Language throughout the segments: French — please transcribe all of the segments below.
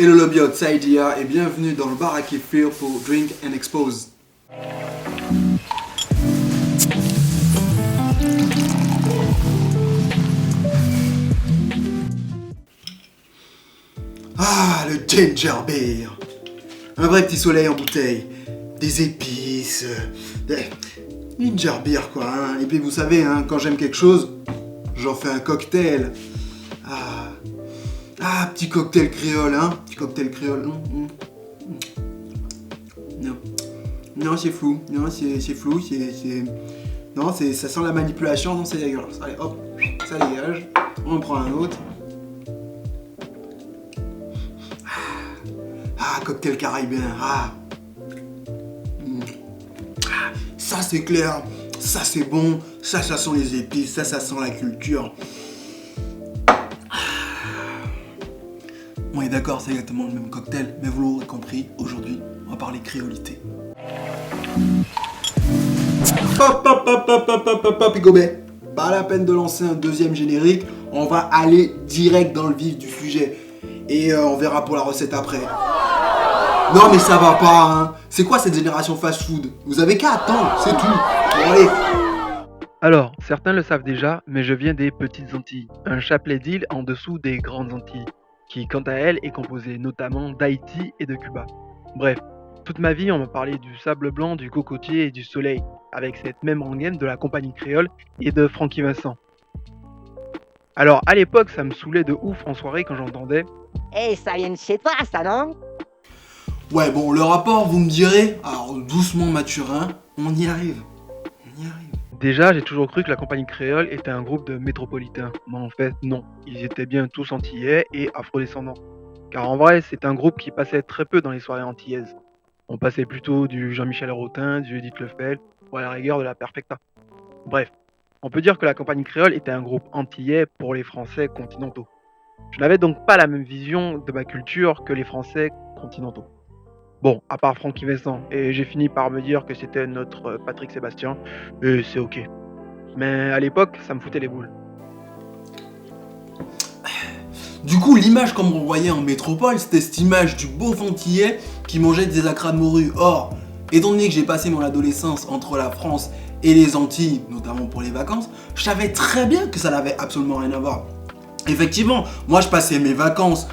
Hello lobby outside here et bienvenue dans le bar à kéfir pour Drink and Expose. Ah, le ginger beer. Un vrai petit soleil en bouteille. Des épices. Des ginger beer quoi. Hein. Et puis vous savez, hein, quand j'aime quelque chose, j'en fais un cocktail. Petit cocktail créole, hein. Petit cocktail créole. Non, c'est flou. Non, c'est flou. Non, ça sent la manipulation. Non, c'est dégueulasse. Allez, hop, ça dégage. On prend un autre. Cocktail caribéen. Ça, c'est clair. Ça, c'est bon. Ça sent les épices. Ça sent la culture. On est d'accord, c'est exactement le même cocktail, mais vous l'aurez compris, aujourd'hui, on va parler créolité. Hop, et gobet. Pas la peine de lancer un deuxième générique, on va aller direct dans le vif du sujet. Et on verra pour la recette après. Non mais ça va pas, hein. C'est quoi cette génération fast-food? Vous avez qu'à attendre, c'est tout. Bon, allez. Alors, certains le savent déjà, mais je viens des Petites Antilles, un chapelet d'îles en dessous des Grandes Antilles, qui quant à elle est composée notamment d'Haïti et de Cuba. Bref, toute ma vie on m'a parlé du sable blanc, du cocotier et du soleil, avec cette même rengaine de la compagnie créole et de Francky Vincent. Alors à l'époque ça me saoulait de ouf en soirée quand j'entendais Ça vient de chez toi ça, non? Ouais, bon, le rapport, vous me direz, alors doucement Mathurin, on y arrive. Déjà, j'ai toujours cru que la compagnie créole était un groupe de métropolitains. Mais en fait, non. Ils étaient bien tous antillais et afrodescendants. Car en vrai, c'est un groupe qui passait très peu dans les soirées antillaises. On passait plutôt du Jean-Michel Rotin, du Edith Lefebvre, ou à la rigueur de la Perfecta. Bref, on peut dire que la compagnie créole était un groupe antillais pour les Français continentaux. Je n'avais donc pas la même vision de ma culture que les Français continentaux. Bon, à part Francky Vincent, et j'ai fini par me dire que c'était notre Patrick Sébastien, et c'est ok. Mais à l'époque, ça me foutait les boules. Du coup, l'image qu'on voyait en métropole, c'était cette image du beau antillais qui mangeait des acras de morue. Or, étant donné que j'ai passé mon adolescence entre la France et les Antilles, notamment pour les vacances, je savais très bien que ça n'avait absolument rien à voir. Effectivement, moi je passais mes vacances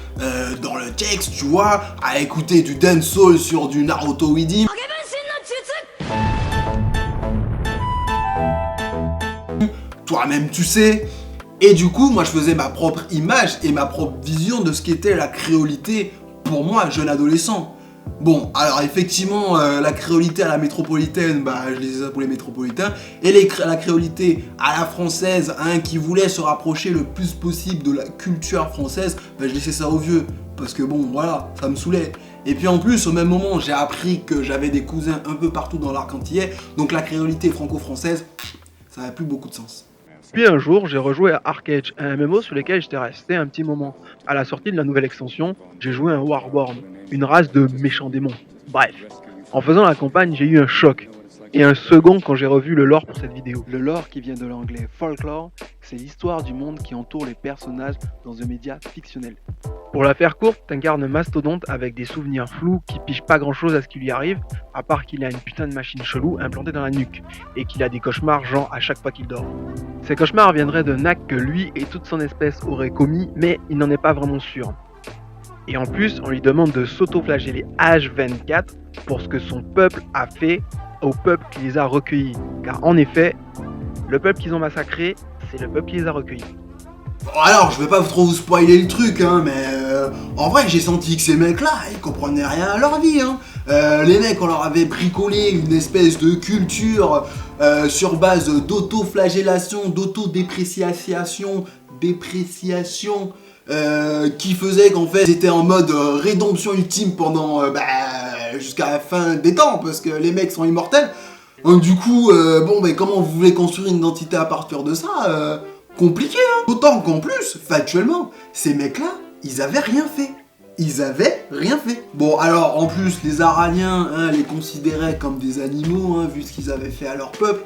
dans le texte, tu vois, à écouter du dancehall sur du Naruto Weedy. Toi-même tu sais. Et du coup, moi je faisais ma propre image et ma propre vision de ce qu'était la créolité pour moi, jeune adolescent. Bon, alors effectivement, la créolité à la métropolitaine, je disais ça pour les métropolitains, et la créolité à la française, hein, qui voulait se rapprocher le plus possible de la culture française, je laissais ça aux vieux, parce que bon, voilà, ça me saoulait. Et puis en plus, au même moment, j'ai appris que j'avais des cousins un peu partout dans l'arc antillais, donc la créolité franco-française, ça n'avait plus beaucoup de sens. Puis un jour, j'ai rejoué à Arcade, un MMO sur lequel j'étais resté un petit moment. À la sortie de la nouvelle extension, j'ai joué un Warborn, une race de méchants démons. Bref, en faisant la campagne, j'ai eu un choc. Et un second quand j'ai revu le lore pour cette vidéo. Le lore qui vient de l'anglais folklore, c'est l'histoire du monde qui entoure les personnages dans un média fictionnel. Pour la faire courte, t'incarnes un mastodonte avec des souvenirs flous qui pigent pas grand chose à ce qui lui arrive, à part qu'il a une putain de machine chelou implantée dans la nuque, et qu'il a des cauchemars genre à chaque fois qu'il dort. Ces cauchemars viendraient d'un acte que lui et toute son espèce auraient commis, mais il n'en est pas vraiment sûr. Et en plus, on lui demande de s'auto-flageller H24 pour ce que son peuple a fait au peuple qui les a recueillis. Car en effet, le peuple qu'ils ont massacré, c'est le peuple qui les a recueillis. Bon, alors, je vais pas trop vous spoiler le truc, hein, mais en vrai, j'ai senti que ces mecs-là, ils comprenaient rien à leur vie, hein. Les mecs, on leur avait bricolé une espèce de culture sur base d'auto-flagellation, d'auto-dépréciation, qui faisait qu'en fait, ils étaient en mode rédemption ultime pendant jusqu'à la fin des temps, parce que les mecs sont immortels. Donc du coup, comment vous voulez construire une identité à partir de ça compliqué, hein. D'autant qu'en plus, factuellement, ces mecs-là, ils avaient rien fait. Bon, alors, en plus, les Araliens, hein, les considéraient comme des animaux, hein, vu ce qu'ils avaient fait à leur peuple.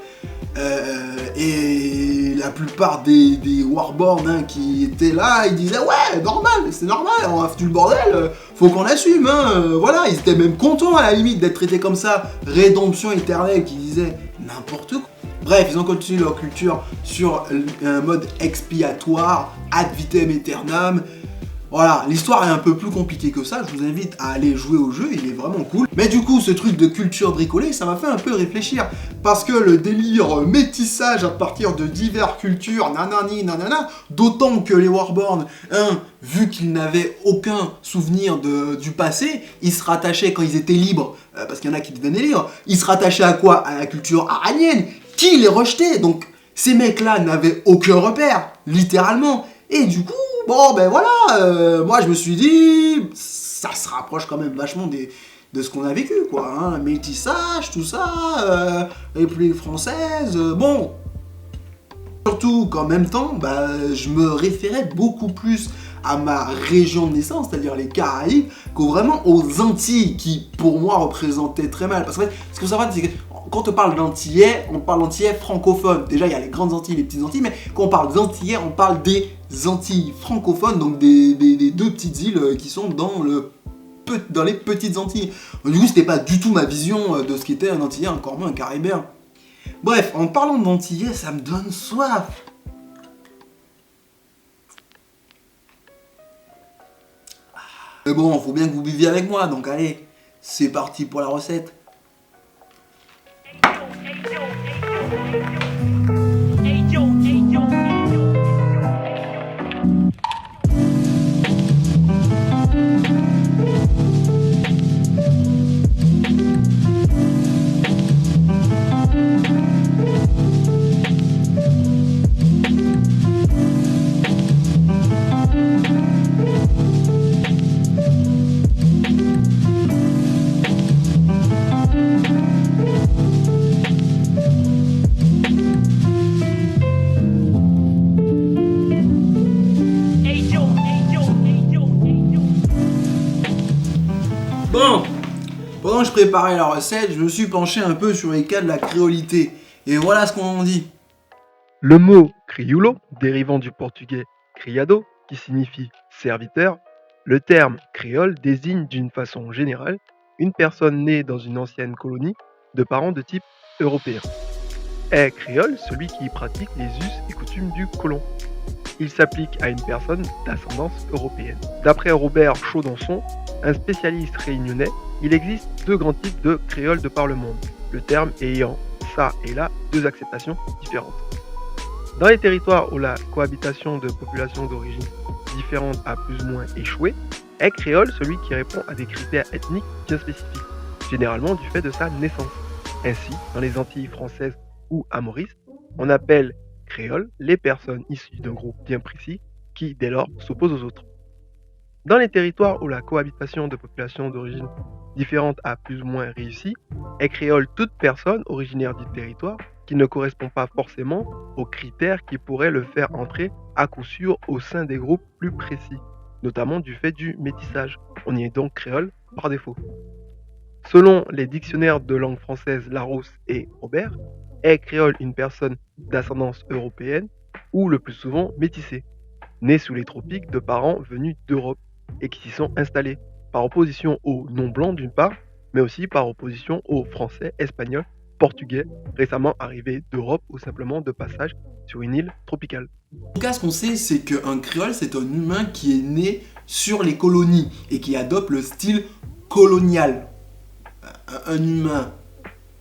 Et la plupart des warborn hein, qui étaient là, ils disaient ouais, normal, c'est normal, on a foutu le bordel, faut qu'on assume, hein, voilà, ils étaient même contents à la limite d'être traités comme ça, rédemption éternelle, qui disait n'importe quoi. Bref, ils ont continué leur culture sur un mode expiatoire, ad vitam aeternam. Voilà, l'histoire est un peu plus compliquée que ça, je vous invite à aller jouer au jeu, il est vraiment cool. Mais du coup, ce truc de culture bricolée, ça m'a fait un peu réfléchir. Parce que le délire métissage à partir de diverses cultures, nanani, nanana, d'autant que les Warborn, vu qu'ils n'avaient aucun souvenir du passé, ils se rattachaient quand ils étaient libres, parce qu'il y en a qui devenaient libres, ils se rattachaient à quoi? À la culture aranienne, qui les rejetait. Donc ces mecs-là n'avaient aucun repère, littéralement. Et du coup, bon ben voilà, moi je me suis dit, ça se rapproche quand même vachement de ce qu'on a vécu, quoi, hein, métissage, tout ça, République française, bon. Surtout qu'en même temps, bah, je me référais beaucoup plus à ma région de naissance, c'est-à-dire les Caraïbes, que vraiment aux Antilles, qui pour moi représentaient très mal. Parce que ce qu'il faut savoir, c'est que quand on parle d'Antillais, on parle d'Antillais francophones. Déjà, il y a les grandes Antilles, les petites Antilles, mais quand on parle d'Antillais, on parle des Antilles francophones, donc des deux petites îles qui sont dans les petites Antilles. Du coup, c'était pas du tout ma vision de ce qu'était un Antillais, encore moins un Caribéen. Bref, en parlant d'Antillais, ça me donne soif. Mais bon, faut bien que vous buviez avec moi, donc allez, c'est parti pour la recette. Bon, pendant que je préparais la recette, je me suis penché un peu sur les cas de la créolité. Et voilà ce qu'on en dit. Le mot crioulo, dérivant du portugais criado, qui signifie serviteur, le terme créole désigne d'une façon générale une personne née dans une ancienne colonie de parents de type européen. Est créole celui qui pratique les us et coutumes du colon. Il s'applique à une personne d'ascendance européenne. D'après Robert Chaudenson, un spécialiste réunionnais, il existe deux grands types de créoles de par le monde, le terme ayant ça et là deux acceptations différentes. Dans les territoires où la cohabitation de populations d'origine différentes a plus ou moins échoué, est créole celui qui répond à des critères ethniques bien spécifiques, généralement du fait de sa naissance. Ainsi, dans les Antilles françaises ou à Maurice, on appelle créoles les personnes issues d'un groupe bien précis qui, dès lors, s'opposent aux autres. Dans les territoires où la cohabitation de populations d'origine différentes a plus ou moins réussi, est créole toute personne originaire du territoire qui ne correspond pas forcément aux critères qui pourraient le faire entrer à coup sûr au sein des groupes plus précis, notamment du fait du métissage. On y est donc créole par défaut. Selon les dictionnaires de langue française Larousse et Robert, est créole une personne d'ascendance européenne ou le plus souvent métissée, née sous les tropiques de parents venus d'Europe et qui s'y sont installés, par opposition aux non-blancs d'une part, mais aussi par opposition aux français, espagnols, portugais, récemment arrivés d'Europe ou simplement de passage sur une île tropicale. En tout cas, ce qu'on sait, c'est qu'un créole, c'est un humain qui est né sur les colonies et qui adopte le style colonial. Un humain,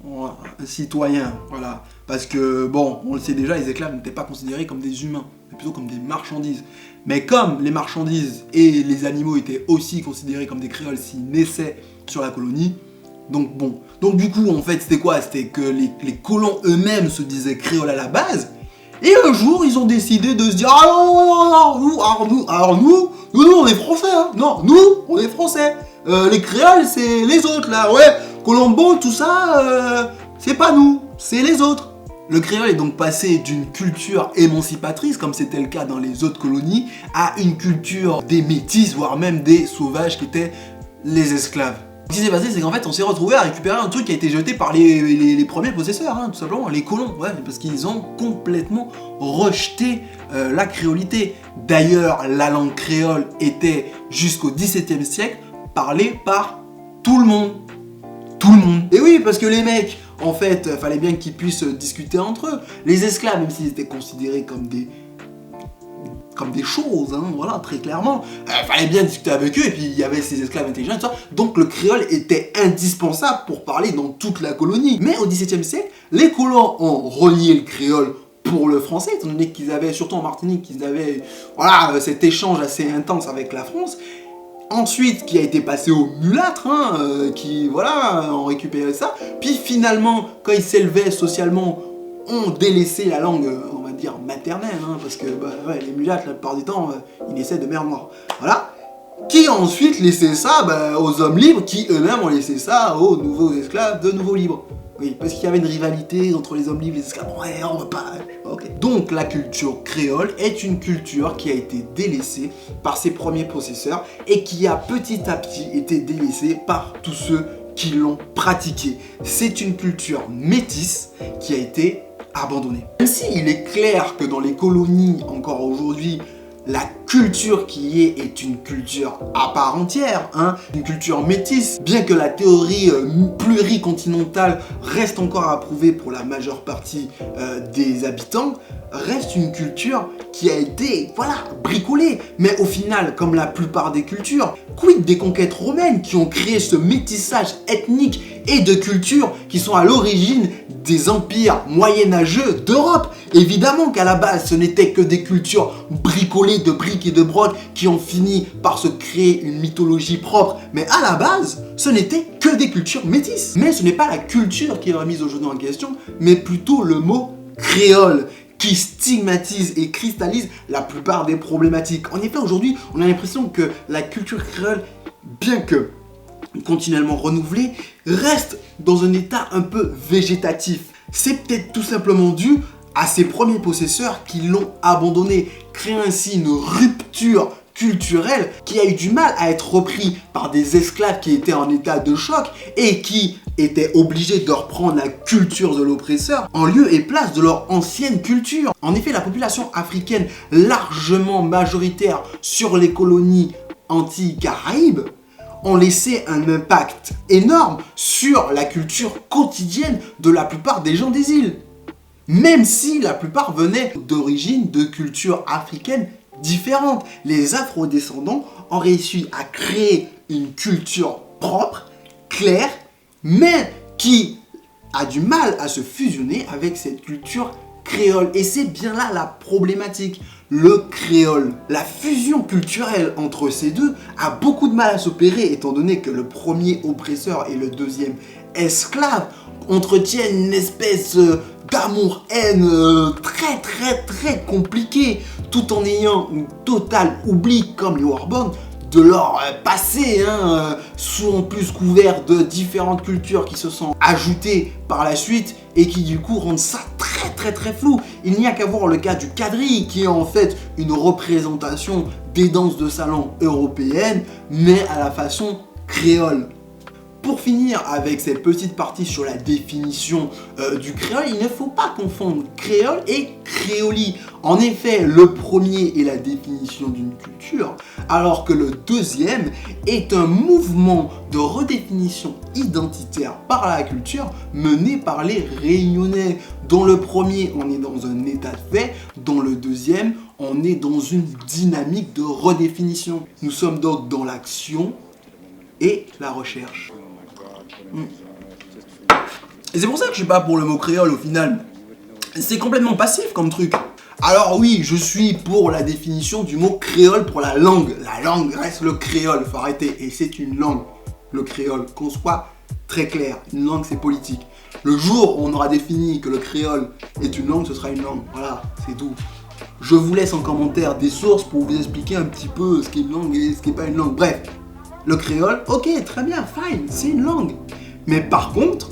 un citoyen, voilà. Parce que, bon, on le sait déjà, les esclaves n'étaient pas considérés comme des humains, mais plutôt comme des marchandises. Mais comme les marchandises et les animaux étaient aussi considérés comme des créoles s'ils naissaient sur la colonie, donc bon. Donc du coup, en fait, c'était quoi? C'était que les colons eux-mêmes se disaient créoles à la base, et un jour, ils ont décidé de se dire « Ah non, nous, on est français, hein. Non, nous, on est français. Les créoles, c'est les autres, là, ouais. Colombo, tout ça, c'est pas nous, c'est les autres. » Le créole est donc passé d'une culture émancipatrice, comme c'était le cas dans les autres colonies, à une culture des métis, voire même des sauvages qui étaient les esclaves. Ce qui s'est passé, c'est qu'en fait, on s'est retrouvé à récupérer un truc qui a été jeté par les premiers possesseurs, hein, tout simplement, les colons, ouais, parce qu'ils ont complètement rejeté la créolité. D'ailleurs, la langue créole était, jusqu'au XVIIe siècle, parlée par tout le monde. Tout le monde. Et oui, parce que les mecs, en fait, fallait bien qu'ils puissent discuter entre eux. Les esclaves, même s'ils étaient considérés comme des choses, hein, voilà, très clairement. Fallait bien discuter avec eux, et puis il y avait ces esclaves intelligents et tout ça. Donc le créole était indispensable pour parler dans toute la colonie. Mais au XVIIe siècle, les colons ont relié le créole pour le français, étant donné qu'ils avaient, surtout en Martinique, qu'ils avaient, voilà, cet échange assez intense avec la France. Ensuite, qui a été passé aux mulâtres, hein, qui, voilà, ont récupéré ça. Puis finalement, quand ils s'élevaient socialement, ont délaissé la langue, on va dire, maternelle, hein, parce que bah, ouais, les mulâtres, la plupart du temps, ils naissaient de mère noire. Voilà. Qui ont ensuite laissé ça aux hommes libres, qui eux-mêmes ont laissé ça aux nouveaux esclaves de nouveaux libres. Oui, parce qu'il y avait une rivalité entre les hommes libres et les esclaves. Ouais, on va pas... Ok. Donc la culture créole est une culture qui a été délaissée par ses premiers possesseurs et qui a petit à petit été délaissée par tous ceux qui l'ont pratiquée. C'est une culture métisse qui a été abandonnée. Même s'il est clair que dans les colonies, encore aujourd'hui, la culture qui y est une culture à part entière, hein, une culture métisse, bien que la théorie pluricontinentale reste encore à prouver pour la majeure partie des habitants, reste une culture qui a été, voilà, bricolée. Mais au final, comme la plupart des cultures, quid des conquêtes romaines qui ont créé ce métissage ethnique et de culture qui sont à l'origine des empires moyenâgeux d'Europe? Évidemment qu'à la base, ce n'était que des cultures bricolées de briques et de broc qui ont fini par se créer une mythologie propre. Mais à la base, ce n'était que des cultures métisses. Mais ce n'est pas la culture qui est remise aujourd'hui en question, mais plutôt le mot créole, qui stigmatise et cristallise la plupart des problématiques. En effet, aujourd'hui, on a l'impression que la culture créole, bien que continuellement renouvelée, reste dans un état un peu végétatif. C'est peut-être tout simplement dû à ses premiers possesseurs qui l'ont abandonné, créant ainsi une rupture culturelle qui a eu du mal à être repris par des esclaves qui étaient en état de choc et qui étaient obligés de reprendre la culture de l'oppresseur en lieu et place de leur ancienne culture. En effet, la population africaine largement majoritaire sur les colonies Antilles-Caraïbes ont laissé un impact énorme sur la culture quotidienne de la plupart des gens des îles. Même si la plupart venaient d'origines de cultures africaines différentes, les afrodescendants ont réussi à créer une culture propre, claire, mais qui a du mal à se fusionner avec cette culture créole. Et c'est bien là la problématique. Le créole. La fusion culturelle entre ces deux a beaucoup de mal à s'opérer étant donné que le premier oppresseur et le deuxième esclave entretiennent une espèce d'amour-haine très compliqué, tout en ayant une totale oubli, comme les Warborn, de leur passé, hein, sous en plus couvert de différentes cultures qui se sont ajoutées par la suite et qui du coup rendent ça très flou. Il n'y a qu'à voir le cas du quadrille qui est en fait une représentation des danses de salon européennes mais à la façon créole. Pour finir avec cette petite partie sur la définition du créole, il ne faut pas confondre créole et créolie. En effet, le premier est la définition d'une culture, alors que le deuxième est un mouvement de redéfinition identitaire par la culture mené par les Réunionnais. Dans le premier, on est dans un état de fait, dans le deuxième, on est dans une dynamique de redéfinition. Nous sommes donc dans l'action et la recherche. Et c'est pour ça que je suis pas pour le mot créole au final. C'est complètement passif comme truc. Alors oui, je suis pour la définition du mot créole pour la langue. La langue reste le créole, faut arrêter. Et c'est une langue, le créole, qu'on soit très clair. Une langue, c'est politique. Le jour où on aura défini que le créole est une langue, ce sera une langue. Voilà, c'est tout. Je vous laisse en commentaire des sources pour vous expliquer un petit peu ce qu'est une langue et ce qui n'est pas une langue. Bref, le créole, ok, très bien, fine, c'est une langue. Mais par contre,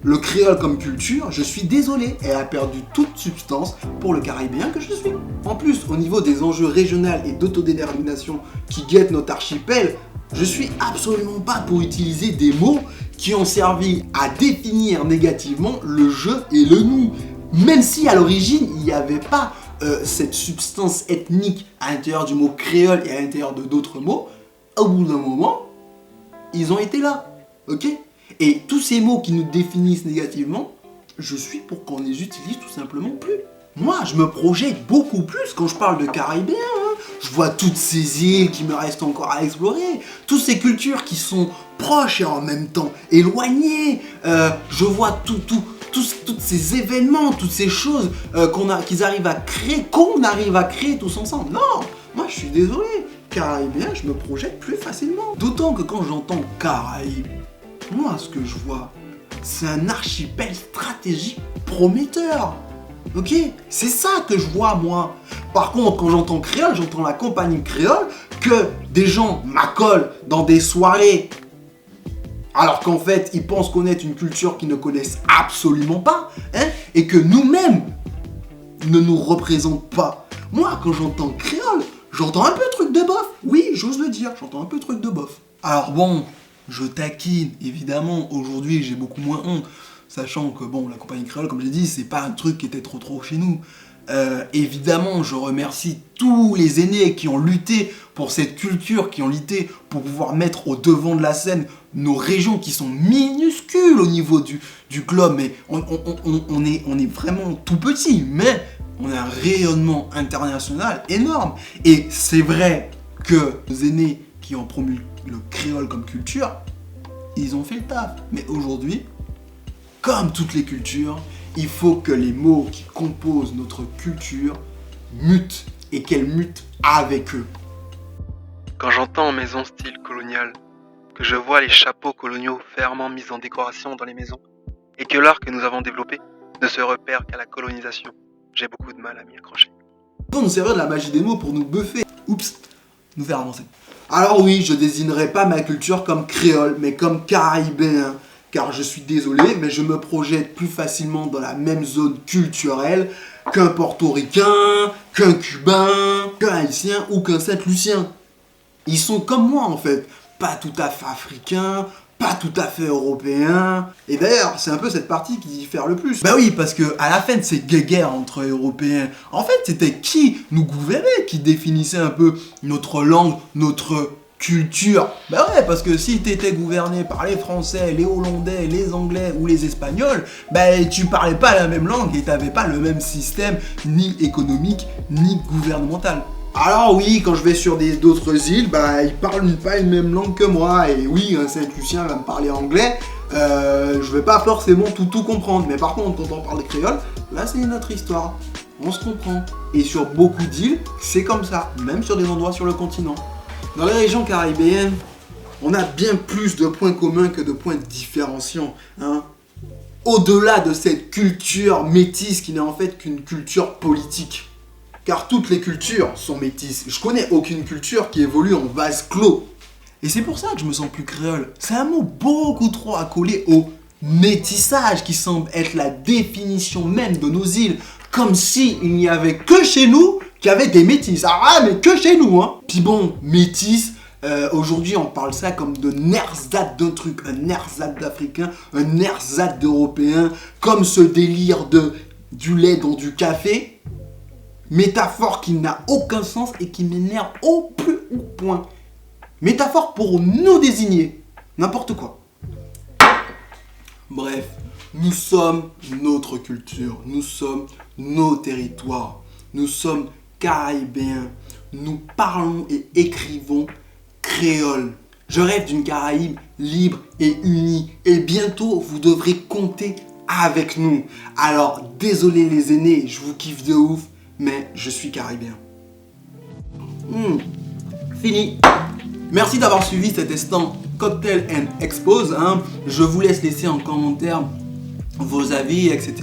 le créole comme culture, je suis désolé, elle a perdu toute substance pour le caribéen que je suis. En plus, au niveau des enjeux régionaux et d'autodétermination qui guettent notre archipel, je suis absolument pas pour utiliser des mots qui ont servi à définir négativement le je et le nous. Même si à l'origine, il n'y avait pas cette substance ethnique à l'intérieur du mot créole et à l'intérieur de d'autres mots, au bout d'un moment, ils ont été là, ok? Et tous ces mots qui nous définissent négativement, je suis pour qu'on les utilise tout simplement plus. Moi, je me projette beaucoup plus quand je parle de caribéen. Je vois toutes ces îles qui me restent encore à explorer, toutes ces cultures qui sont proches et en même temps éloignées. Je vois tous ces événements, toutes ces choses qu'ils arrivent à créer, qu'on arrive à créer tous ensemble. Non, moi je suis désolé, caribéen, je me projette plus facilement. D'autant que quand j'entends Caraïbes, moi ce que je vois, c'est un archipel stratégique prometteur. Ok, c'est ça que je vois moi. Par contre, quand j'entends créole, j'entends la compagnie créole, que des gens m'accolent dans des soirées, alors qu'en fait, ils pensent connaître une culture qu'ils ne connaissent absolument pas, hein, et que nous-mêmes ne nous représentent pas. Moi, quand j'entends créole, j'entends un peu truc de bof. Oui, j'ose le dire, j'entends un peu truc de bof. Alors bon, je taquine, évidemment, aujourd'hui j'ai beaucoup moins honte. Sachant que bon, la compagnie créole, comme j'ai dit, c'est pas un truc qui était trop chez nous. Évidemment, je remercie tous les aînés qui ont lutté pour cette culture, qui ont lutté pour pouvoir mettre au devant de la scène nos régions qui sont minuscules au niveau du globe. Mais on est vraiment tout petit, mais on a un rayonnement international énorme. Et c'est vrai que les aînés qui ont promu le créole comme culture, ils ont fait le taf. Mais aujourd'hui, comme toutes les cultures, il faut que les mots qui composent notre culture mutent et qu'elles mutent avec eux. Quand j'entends maison style colonial, que je vois les chapeaux coloniaux fermement mis en décoration dans les maisons, et que l'art que nous avons développé ne se repère qu'à la colonisation, j'ai beaucoup de mal à m'y accrocher. On nous servir de la magie des mots pour nous buffer. Oups, nous faire avancer. Alors oui, je désignerai pas ma culture comme créole, mais comme caribéen. Car je suis désolé, mais je me projette plus facilement dans la même zone culturelle qu'un portoricain, qu'un cubain, qu'un haïtien ou qu'un saint-lucien. Ils sont comme moi en fait, pas tout à fait africains, pas tout à fait européens. Et d'ailleurs, c'est un peu cette partie qui diffère le plus. Bah oui, parce que à la fin de ces guerres entre Européens, en fait, c'était qui nous gouvernait, qui définissait un peu notre langue, notre culture. Bah ouais, parce que si t'étais gouverné par les Français, les Hollandais, les Anglais ou les Espagnols, bah tu parlais pas la même langue et t'avais pas le même système ni économique ni gouvernemental. Alors oui, quand je vais sur d'autres îles, bah ils parlent pas une même langue que moi. Et oui, un Saint-Lucien va me parler anglais, je vais pas forcément tout comprendre. Mais par contre, quand on parle de créole, là c'est une autre histoire. On se comprend. Et sur beaucoup d'îles, c'est comme ça, même sur des endroits sur le continent. Dans les régions caribéennes, on a bien plus de points communs que de points différenciants. Hein. Au-delà de cette culture métisse qui n'est en fait qu'une culture politique. Car toutes les cultures sont métisses. Je connais aucune culture qui évolue en vase clos. Et c'est pour ça que je me sens plus créole. C'est un mot beaucoup trop accolé au métissage qui semble être la définition même de nos îles. Comme si il n'y avait que chez nous qu'il y avait des métis. Ah mais que chez nous hein. Puis bon, métis, aujourd'hui on parle ça comme de nerzat d'un truc, un nerzat d'africain, un nerzat d'européen, comme ce délire de du lait dans du café. Métaphore qui n'a aucun sens et qui m'énerve au plus haut point. Métaphore pour nous désigner. N'importe quoi. Bref, nous sommes notre culture. Nous sommes nos territoires. Nous sommes caribéens. Nous parlons et écrivons créole. Je rêve d'une Caraïbe libre et unie. Et bientôt, vous devrez compter avec nous. Alors, désolé les aînés, je vous kiffe de ouf. Mais je suis caribéen. Fini. Merci d'avoir suivi cet instant Cocktail and Expose. Hein. Je vous laisse laisser en commentaire vos avis, etc.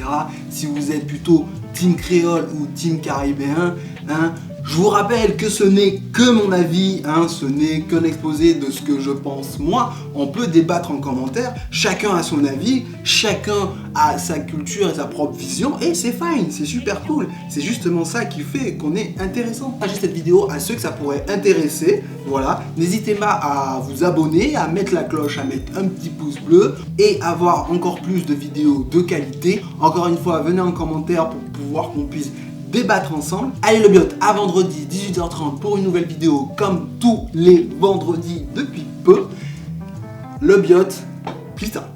Si vous êtes plutôt team créole ou team caribéen. Hein. Je vous rappelle que ce n'est que mon avis, hein, ce n'est qu'un exposé de ce que je pense moi. On peut débattre en commentaire, chacun a son avis, chacun a sa culture et sa propre vision, et c'est fine, c'est super cool. C'est justement ça qui fait qu'on est intéressant. Partagez cette vidéo à ceux que ça pourrait intéresser, voilà. N'hésitez pas à vous abonner, à mettre la cloche, à mettre un petit pouce bleu, et avoir encore plus de vidéos de qualité. Encore une fois, venez en commentaire pour pouvoir qu'on puisse débattre ensemble. Allez le biot, à vendredi 18h30 pour une nouvelle vidéo comme tous les vendredis depuis peu. Le biot, plus tard.